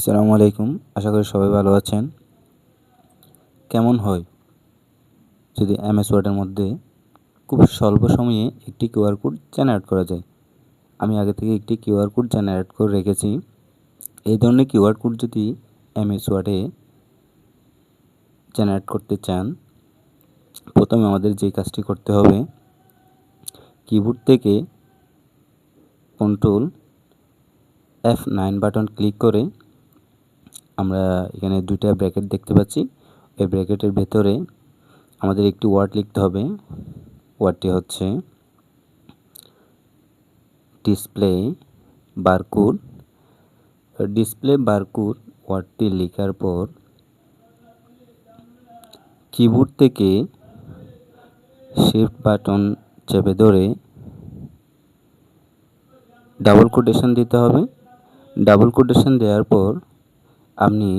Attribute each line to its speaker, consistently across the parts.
Speaker 1: আসসালামু আলাইকুম। আশা করি সবাই ভালো আছেন। কেমন হয় যদি এমএস ওয়ার্ডের মধ্যে খুব স্বল্প সময়ে একটি কিউআর কোড জেনারেট করা যায়? আমি আগে থেকে একটি কিউআর কোড জেনারেট করে রেখেছি। এই ধরনের কিউআর কোড যদি এমএস ওয়ার্ডে জেনারেট করতে চান, প্রথমে আমাদের যে কাজটি করতে হবে, কিবোর্ড থেকে কন্ট্রোল F9 বাটন ক্লিক করে আমরা এখানে দুইটা ব্র্যাকেট দেখতে পাচ্ছি। এই ব্র্যাকেটের ভেতরে আমাদের একটি ওয়ার্ড লিখতে হবে। ওয়ার্ডটি হচ্ছে ডিসপ্লে বারকোড। ডিসপ্লে বারকোড ওয়ার্ডটি লেখার পর কিবোর্ড থেকে শিফট বাটন চেপে ধরে ডাবল কোটেশন দিতে হবে। ডাবল কোটেশন দেওয়ার পর আপনি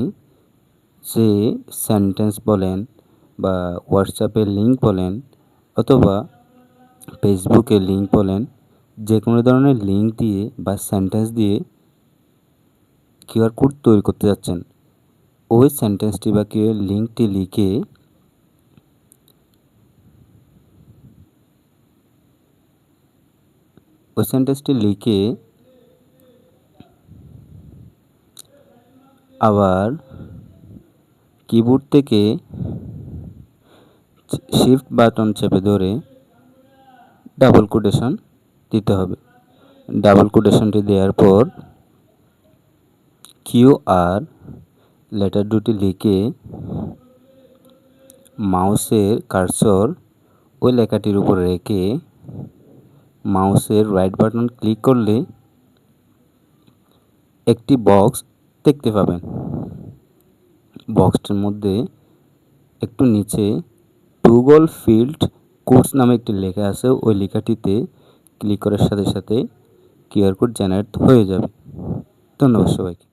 Speaker 1: যে সেন্টেন্স বলেন বা হোয়াটসঅ্যাপের লিঙ্ক বলেন অথবা ফেসবুকের লিঙ্ক বলেন, যে কোনো ধরনের লিঙ্ক দিয়ে বা সেন্টেন্স দিয়ে কিউআর কোড তৈরি করতে যাচ্ছেন, ওই সেন্টেন্সটি বা কিউআর লিঙ্কটি লিখে আবার কিবোর্ড থেকে শিফট বাটন চেপে ধরে ডাবল কোটেশন দিতে হবে। ডাবল কোটেশনটি দেওয়ার পর কিউআর লেটার দুটি লিখে মাউসের কার্সর ওই লেখাটির উপর রেখে মাউসের রাইট বাটন ক্লিক করলে একটি বক্স দেখতে পাবেন। বক্সটির মধ্যে একটু নিচে গুগল ফিল্ড কোডস নামে একটি লেখা আছে। ওই লেখাটিতে ক্লিক করার সাথে সাথে কিউআর কোড জেনারেট হয়ে যাবে। ধন্যবাদ সবাইকে।